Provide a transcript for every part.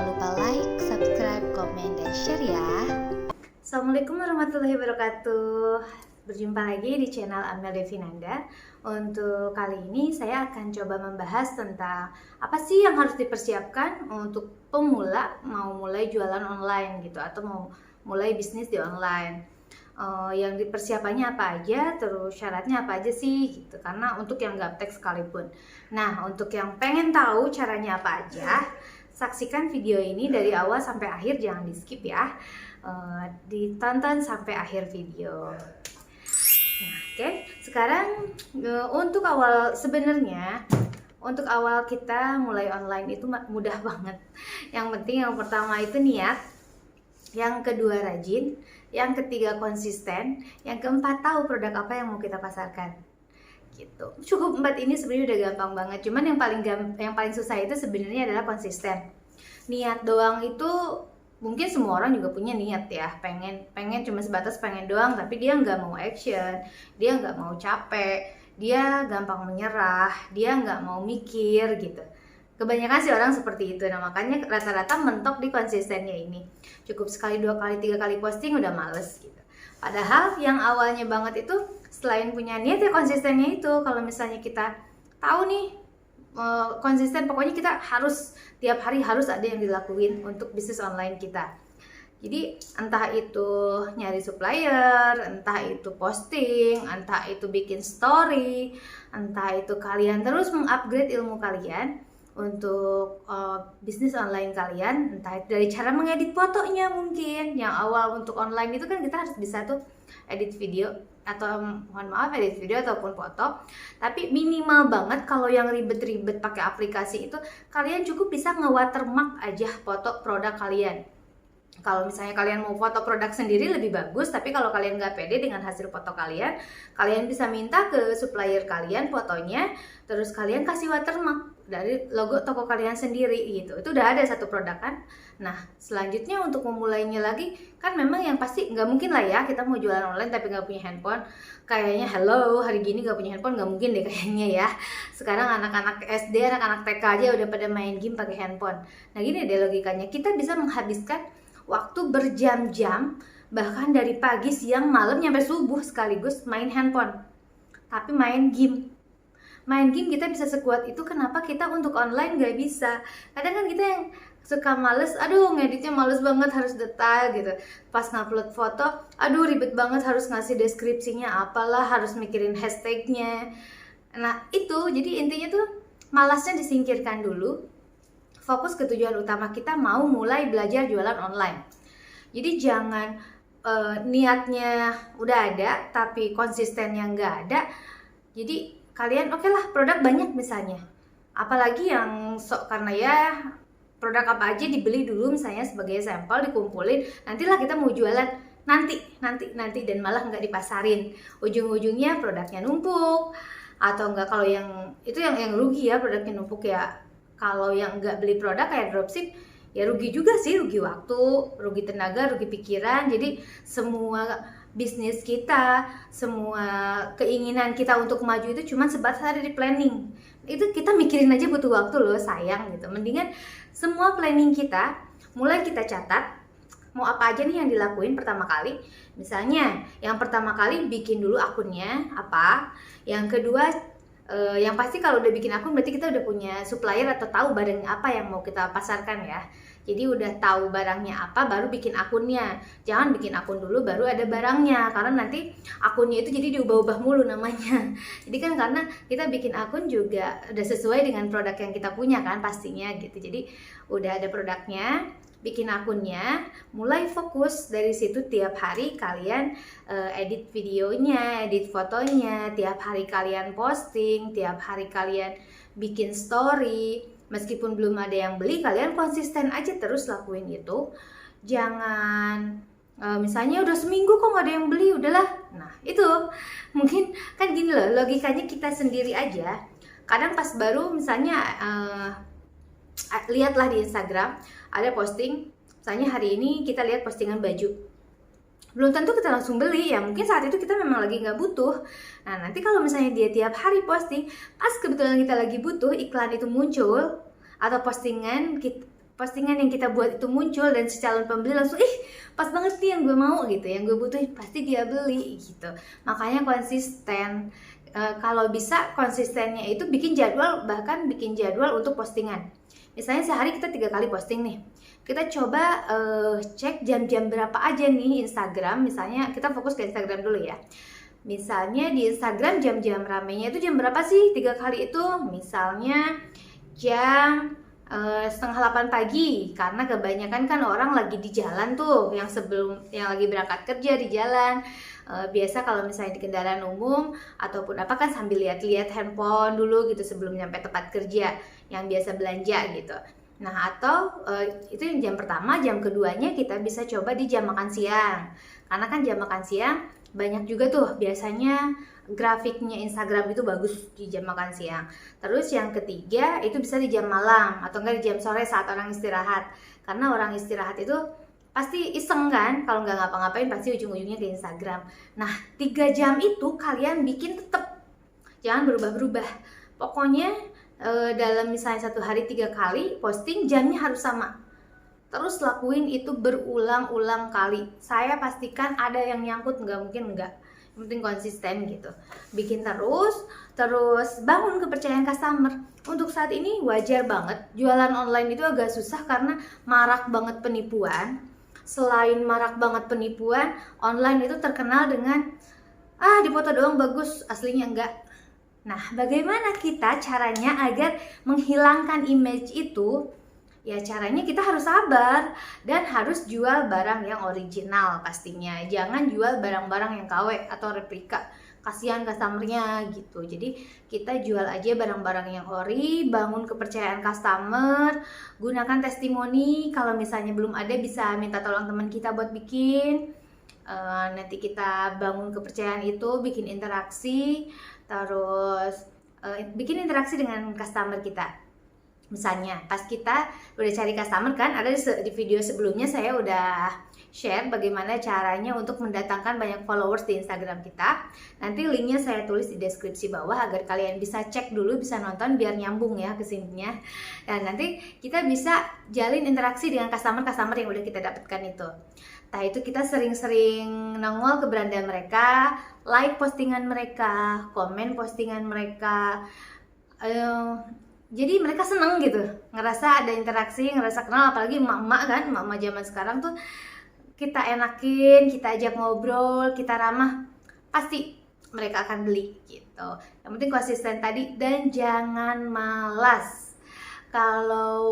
Jangan lupa like, subscribe, komen, dan share ya. Assalamualaikum warahmatullahi wabarakatuh. Berjumpa lagi di channel Amel Devinanda. Untuk kali ini saya akan coba membahas tentang apa sih yang harus dipersiapkan untuk pemula mau mulai jualan online gitu, atau mau mulai bisnis di online. Yang dipersiapannya apa aja, terus syaratnya apa aja sih gitu, karena untuk yang gaptek sekalipun. Nah, untuk yang pengen tahu caranya apa aja, saksikan video ini dari awal sampai akhir, jangan di skip ya. Ditonton sampai akhir video. Nah, oke. Sekarang untuk awal kita mulai online itu mudah banget. Yang penting yang pertama itu niat, yang kedua rajin, yang ketiga konsisten, yang keempat tahu produk apa yang mau kita pasarkan. Gitu. Cukup 4 ini sebenarnya udah gampang banget. Cuman yang paling susah itu sebenarnya adalah konsisten. Niat doang itu mungkin semua orang juga punya niat ya, pengen cuma sebatas pengen doang, tapi dia nggak mau action, dia nggak mau capek, dia gampang menyerah, dia nggak mau mikir gitu. Kebanyakan sih orang seperti itu. Nah, makanya rata-rata mentok di konsistennya ini. Cukup sekali, 2 kali, 3 kali posting udah males gitu. Padahal yang awalnya banget itu selain punya niat ya konsistennya itu. Kalau misalnya kita tahu nih konsisten, pokoknya kita harus tiap hari harus ada yang dilakuin untuk bisnis online kita. Jadi entah itu nyari supplier, entah itu posting, entah itu bikin story, entah itu kalian terus mengupgrade ilmu kalian untuk bisnis online kalian, entah itu dari cara mengedit fotonya. Mungkin yang awal untuk online itu kan kita harus bisa tuh edit video, atau mohon maaf edit video ataupun foto, tapi minimal banget kalau yang ribet-ribet pakai aplikasi itu kalian cukup bisa nge-watermark aja foto produk kalian. Kalau misalnya kalian mau foto produk sendiri lebih bagus, tapi kalau kalian nggak pede dengan hasil foto kalian, kalian bisa minta ke supplier kalian fotonya, terus kalian kasih watermark dari logo toko kalian sendiri gitu. Itu udah ada satu produk kan. Nah, selanjutnya untuk memulainya lagi, kan memang yang pasti nggak mungkin lah ya kita mau jualan online tapi nggak punya handphone. Kayaknya hello, hari gini nggak punya handphone nggak mungkin deh kayaknya ya. Sekarang anak-anak SD, anak-anak TK aja udah pada main game pakai handphone. Nah, gini deh logikanya, kita bisa menghabiskan waktu berjam-jam, bahkan dari pagi, siang, malam, nyampe subuh sekaligus main handphone. Tapi main game kita bisa sekuat itu. Kenapa kita untuk online gak bisa? Kadang kan kita yang suka males, aduh ngeditnya males banget, harus detail gitu. Pas ngupload foto, aduh ribet banget, harus ngasih deskripsinya apalah, harus mikirin hashtagnya. Nah itu, jadi intinya tuh malasnya disingkirkan dulu, fokus ke tujuan utama kita mau mulai belajar jualan online. Jadi jangan niatnya udah ada tapi konsistennya nggak ada. Jadi kalian oke lah produk banyak misalnya, apalagi yang karena ya produk apa aja dibeli dulu misalnya sebagai sampel, dikumpulin, nantilah kita mau jualan nanti dan malah nggak dipasarin, ujung-ujungnya produknya numpuk. Atau enggak, kalau yang itu yang rugi ya, produknya numpuk ya. Kalau yang nggak beli produk kayak dropship, ya rugi juga sih, rugi waktu, rugi tenaga, rugi pikiran. Jadi semua bisnis kita, semua keinginan kita untuk maju itu cuma sebatas ada di planning. Itu kita mikirin aja butuh waktu loh, sayang gitu. Mendingan semua planning kita, mulai kita catat, mau apa aja nih yang dilakuin pertama kali. Misalnya, yang pertama kali bikin dulu akunnya apa. Yang kedua, yang pasti kalau udah bikin akun berarti kita udah punya supplier atau tahu barang apa yang mau kita pasarkan ya. Jadi udah tahu barangnya apa baru bikin akunnya. Jangan bikin akun dulu baru ada barangnya, karena nanti akunnya itu jadi diubah-ubah mulu namanya. Jadi kan karena kita bikin akun juga udah sesuai dengan produk yang kita punya kan pastinya gitu. Jadi udah ada produknya, bikin akunnya, mulai fokus dari situ. Tiap hari kalian edit videonya, edit fotonya, tiap hari kalian posting, tiap hari kalian bikin story. Meskipun belum ada yang beli, kalian konsisten aja terus lakuin itu. Jangan misalnya udah seminggu kok gak ada yang beli, udahlah. Nah itu mungkin kan gini loh, logikanya kita sendiri aja. Kadang pas baru misalnya lihatlah di Instagram ada posting, misalnya hari ini kita lihat postingan baju, belum tentu kita langsung beli ya, mungkin saat itu kita memang lagi nggak butuh. Nah nanti kalau misalnya dia tiap hari posting, pas kebetulan kita lagi butuh, iklan itu muncul atau postingan postingan yang kita buat itu muncul dan si calon pembeli langsung pas banget nih yang gue mau gitu, yang gue butuhin, pasti dia beli gitu. Makanya konsisten. Kalau bisa konsistennya itu bikin jadwal, bahkan bikin jadwal untuk postingan. Misalnya sehari kita 3 kali posting nih, kita coba cek jam-jam berapa aja nih Instagram. Misalnya kita fokus ke Instagram dulu ya. Misalnya di Instagram jam-jam ramenya itu jam berapa sih 3 kali itu? Misalnya jam 7:30 pagi, karena kebanyakan kan orang lagi di jalan tuh, yang lagi berangkat kerja di jalan. Biasa kalau misalnya di kendaraan umum ataupun apa kan sambil lihat-lihat handphone dulu gitu sebelum nyampe tempat kerja, yang biasa belanja gitu. Nah, atau itu yang jam pertama. Jam keduanya kita bisa coba di jam makan siang, karena kan jam makan siang banyak juga tuh biasanya grafiknya Instagram itu bagus di jam makan siang. Terus yang ketiga itu bisa di jam malam atau enggak di jam sore saat orang istirahat, karena orang istirahat itu pasti iseng kan, kalau nggak ngapa-ngapain pasti ujung-ujungnya ke Instagram. Nah, 3 jam itu kalian bikin tetap, jangan berubah-berubah. Pokoknya dalam misalnya 1 hari 3 kali posting, jamnya harus sama. Terus lakuin itu berulang-ulang kali. Saya pastikan ada yang nyangkut, nggak mungkin nggak. Yang penting konsisten gitu. Bikin terus bangun kepercayaan customer. Untuk saat ini wajar banget jualan online itu agak susah karena marak banget penipuan. Selain marak banget penipuan, online itu terkenal dengan di foto doang bagus, aslinya enggak. Nah, bagaimana kita caranya agar menghilangkan image itu? Ya caranya kita harus sabar dan harus jual barang yang original pastinya. Jangan jual barang-barang yang KW atau replika. Kasihan customernya gitu. Jadi kita jual aja barang-barang yang ori, bangun kepercayaan customer, gunakan testimoni. Kalau misalnya belum ada bisa minta tolong teman kita buat bikin. Nanti kita bangun kepercayaan itu, bikin interaksi, terus bikin interaksi dengan customer kita. Misalnya pas kita udah cari customer kan, ada di video sebelumnya saya udah share bagaimana caranya untuk mendatangkan banyak followers di Instagram kita. Nanti linknya saya tulis di deskripsi bawah agar kalian bisa cek dulu, bisa nonton biar nyambung ya ke sininya. Dan nanti kita bisa jalin interaksi dengan customer-customer yang udah kita dapatkan itu. Nah, itu kita sering-sering nongol ke beranda mereka, like postingan mereka, komen postingan mereka. Jadi mereka seneng gitu, ngerasa ada interaksi, ngerasa kenal. Apalagi emak-emak kan, emak-emak zaman sekarang tuh kita enakin, kita ajak ngobrol, kita ramah, pasti mereka akan beli gitu. Yang penting konsisten tadi dan jangan malas. Kalau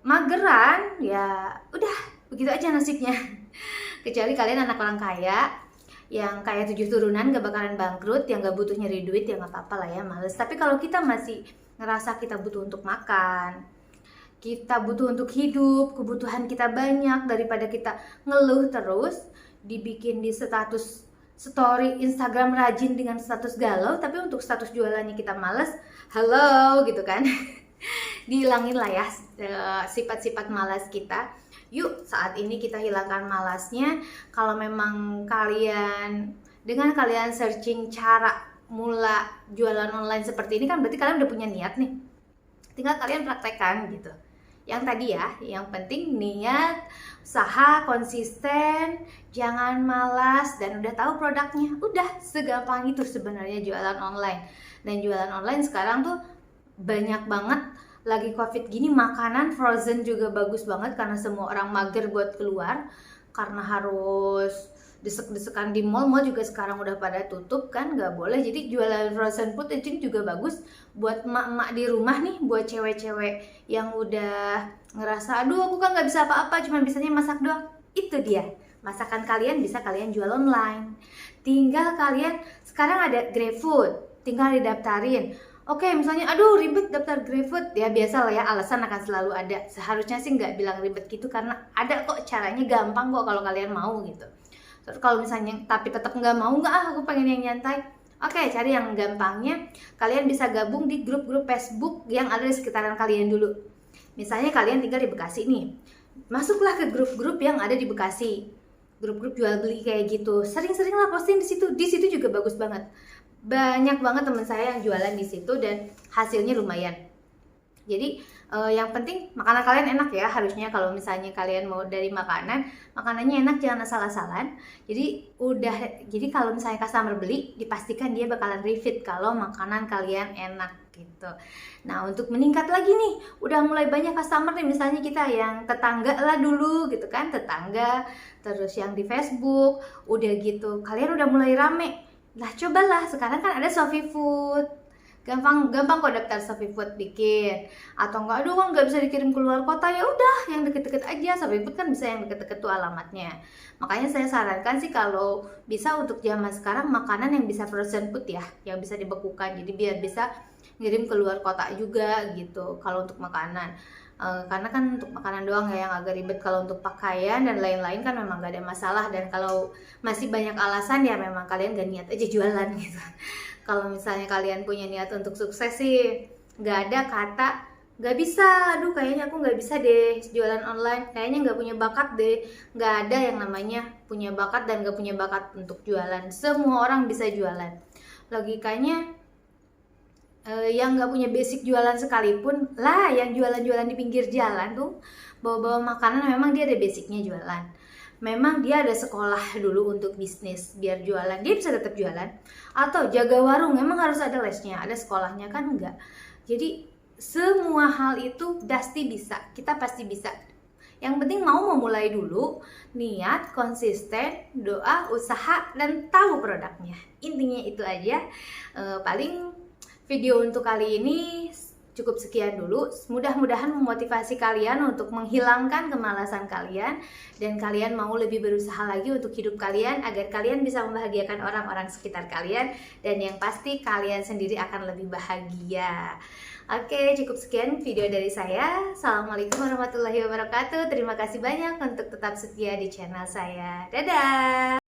mageran ya udah begitu aja nasibnya. Kecuali kalian anak orang kaya yang kaya 7 turunan gak bakalan bangkrut, yang gak butuh nyari duit ya gak apa-apa lah ya, males. Tapi kalau kita masih ngerasa kita butuh untuk makan, kita butuh untuk hidup, kebutuhan kita banyak, daripada kita ngeluh terus, dibikin di status story Instagram rajin dengan status galau, tapi untuk status jualannya kita males, halo gitu kan. Dihilangin lah ya sifat-sifat malas kita. Yuk saat ini kita hilangkan malasnya. Kalau memang dengan kalian searching cara mula jualan online seperti ini kan berarti kalian udah punya niat nih, tinggal kalian praktekkan gitu. Yang tadi ya, yang penting niat, usaha, konsisten, jangan malas, dan udah tahu produknya. Udah segampang itu sebenarnya jualan online. Dan jualan online sekarang tuh banyak banget, lagi covid gini makanan frozen juga bagus banget, karena semua orang mager buat keluar karena harus desek-desekan di mall juga sekarang udah pada tutup kan, nggak boleh. Jadi jualan frozen food itu juga bagus buat emak-emak di rumah nih, buat cewek-cewek yang udah ngerasa aduh aku kan nggak bisa apa-apa, cuma bisanya masak doang. Itu dia masakan kalian, bisa kalian jual online. Tinggal kalian sekarang ada GrabFood, tinggal didaftarin. Oke, misalnya aduh ribet daftar GrabFood, ya biasa lah ya, alasan akan selalu ada. Seharusnya sih nggak bilang ribet gitu, karena ada kok caranya, gampang kok kalau kalian mau gitu. Terus kalau misalnya tapi tetap nggak mau, aku pengen yang nyantai, oke, cari yang gampangnya. Kalian bisa gabung di grup-grup Facebook yang ada di sekitaran kalian dulu. Misalnya kalian tinggal di Bekasi nih, masuklah ke grup-grup yang ada di Bekasi, grup-grup jual beli kayak gitu. Sering-seringlah posting di situ. Di situ juga bagus banget. Banyak banget teman saya yang jualan di situ dan hasilnya lumayan. Jadi Yang penting makanan kalian enak ya, harusnya kalau misalnya kalian mau dari makanannya enak, jangan asal-asalan. Jadi kalau misalnya customer beli, dipastikan dia bakalan repeat kalau makanan kalian enak gitu. Nah, untuk meningkat lagi nih, udah mulai banyak customer nih, misalnya kita yang tetangga lah dulu gitu kan, tetangga, terus yang di Facebook, udah gitu kalian udah mulai rame. Lah cobalah, sekarang kan ada Shopee Food. Gampang kok daftar Shopee Food bikin. Atau enggak, aduh kan nggak bisa dikirim keluar kota, ya udah yang deket-deket aja. Shopee Food kan bisa yang deket-deket tuh alamatnya. Makanya saya sarankan sih kalau bisa untuk zaman sekarang makanan yang bisa frozen food ya, yang bisa dibekukan. Jadi biar bisa ngirim keluar kota juga gitu kalau untuk makanan. Karena kan untuk makanan doang ya yang agak ribet. Kalau untuk pakaian dan lain-lain kan memang gak ada masalah. Dan kalau masih banyak alasan ya memang kalian gak niat aja jualan gitu. Kalau misalnya kalian punya niat untuk sukses sih, gak ada kata gak bisa, aduh kayaknya aku gak bisa deh jualan online, kayaknya gak punya bakat deh. Gak ada yang namanya punya bakat dan gak punya bakat untuk jualan. Semua orang bisa jualan. Logikanya yang gak punya basic jualan sekalipun lah, yang jualan-jualan di pinggir jalan tuh bawa-bawa makanan, memang dia ada basicnya jualan. Memang dia ada sekolah dulu untuk bisnis biar jualan, dia bisa tetap jualan. Atau jaga warung, memang harus ada lesnya, ada sekolahnya kan, enggak. Jadi semua hal itu pasti bisa, kita pasti bisa. Yang penting mau memulai dulu, niat, konsisten, doa, usaha, dan tahu produknya. Intinya itu aja. Paling video untuk kali ini cukup sekian dulu. Mudah-mudahan memotivasi kalian untuk menghilangkan kemalasan kalian, dan kalian mau lebih berusaha lagi untuk hidup kalian agar kalian bisa membahagiakan orang-orang sekitar kalian, dan yang pasti kalian sendiri akan lebih bahagia. Oke, cukup sekian video dari saya. Assalamualaikum warahmatullahi wabarakatuh. Terima kasih banyak untuk tetap setia di channel saya. Dadah!